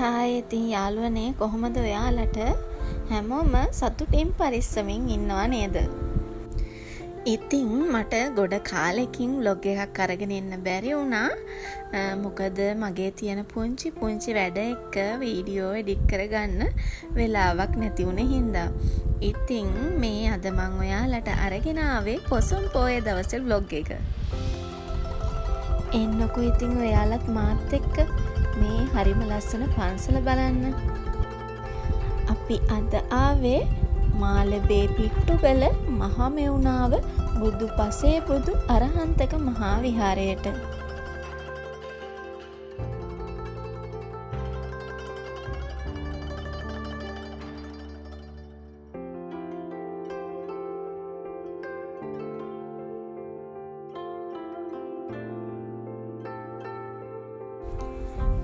Hi ඉතින් යාළුවනේ කොහොමද ඔයාලට හැමෝම සතුටින් පරිස්සමින් ඉන්නවා නේද? ඉතින් මට ගොඩ කාලෙකින් vlog එකක් අරගෙන එන්න බැරි වුණා. මොකද මගේ තියෙන පුංචි වැඩ එක්ක වීඩියෝ එඩිට් කරගන්න වෙලාවක් නැති වුණ හින්දා. ඉතින් මේ අද මම ඔයාලට අරගෙන ආවේ පොසොන් පෝය දවසේ vlog එක. එන්නකෝ ඉතින් ඔයාලත් මාත් එක්ක මේ හරිම ලස්සන පන්සල බලන්න. අපි අද ආවේ මාළඹේ පිට්ටුගල මහමෙවුනාව බුදු පසේ බුදු අරහන්තක මහා විහාරයට.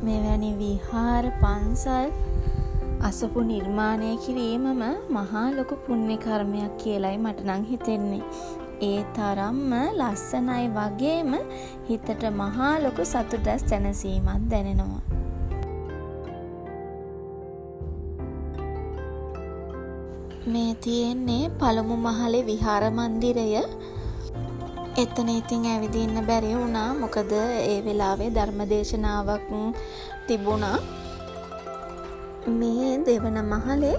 මෙවැනි විහාර පන්සල් අසපු නිර්මාණය කිරීමම මහා ලොකු පුණ්‍ය කර්මයක් කියලයි මට නම් හිතෙන්නේ. ඒ තරම්ම ලස්සනයි වගේම හිතට මහා ලොකු සතුටක් සැනසීමක් දැනෙනවා. මේ තියෙන්නේ පළමු මහලේ විහාර මන්දිරය. එතන ඉතින් ඇවිදින්න බැරි වුණා. මොකද ඒ වෙලාවේ ධර්මදේශනාවක් තිබුණා. මේ දෙවන මහලේ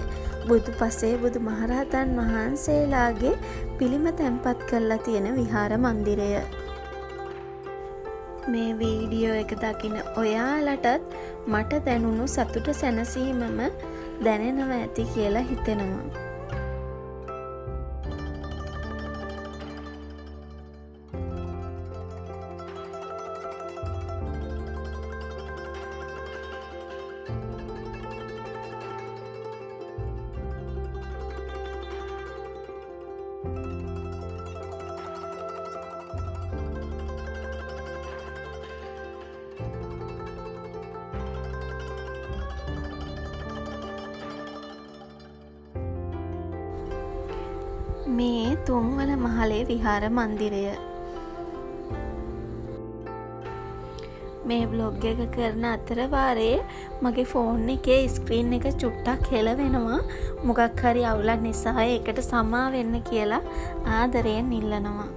බුදු පසේ බුදු මහරහතන් වහන්සේලාගේ පිළිම තැන්පත් කරලා තියෙන විහාර මන්දිරය. මේ වීඩියෝ එක දකින ඔයාලටත් මට දැනුණු සතුට සැනසීමම දැනෙනවා ඇති කියලා හිතෙනවා. මේ තුන්වන මහලේ විහාර මන්දිරය. මේ vlog එක කරන අතර වාරේ මගේ ෆෝන් එකේ ස්ක්‍රීන් එක චුට්ටක් හෙලවෙනවා. මොකක් හරි අවුලක් නිසා ඒකට සමා වෙන්න කියලා ආදරයෙන් ඉල්ලනවා.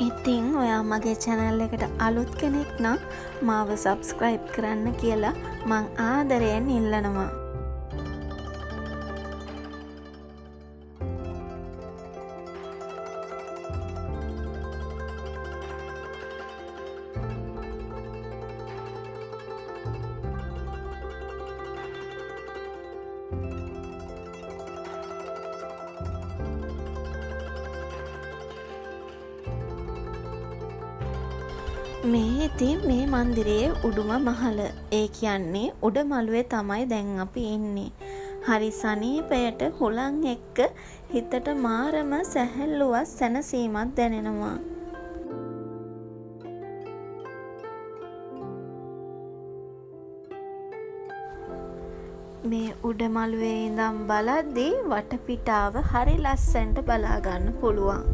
ඉතින් ඔයා මගේ channel එකට අලුත් කෙනෙක් නම් මාව subscribe කරන්න කියලා මං ආදරයෙන් ඉල්ලනවා. මේ ඉතින් මේ මන්දිරයේ උඩුම මහල. ඒ කියන්නේ උඩ මළුවේ තමයි දැන් අපි ඉන්නේ. හරි සනීපයට හුලං එක්ක හිතට මාරම සැහැල්ලුවක් සැනසීමක් දැනෙනවා. මේ උඩ මළුවේ ඉඳන් බලද්දී වටපිටාව හරි ලස්සනට බලා ගන්න පුළුවන්.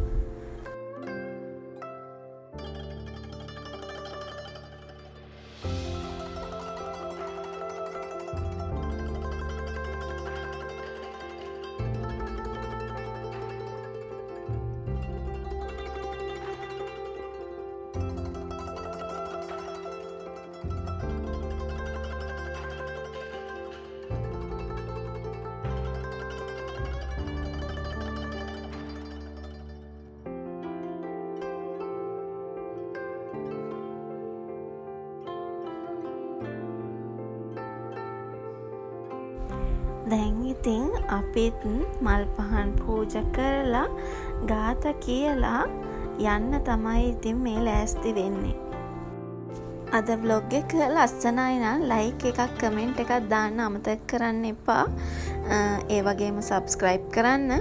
දැන් ඉතින් අපිත් මල් පහන් පූජා කරලා ගාථා කියලා යන්න තමයි ඉතින් මේ ලෑස්ති වෙන්නේ. අද vlog එක ලස්සනයි නම් like එකක් comment එකක් දාන්න අමතක කරන්න එපා. ඒ වගේම subscribe කරන්න.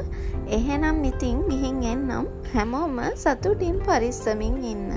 එහෙනම් ඉතින් ගිහින් එන්නම්. හැමෝම සතුටින් පරිස්සමින් ඉන්න.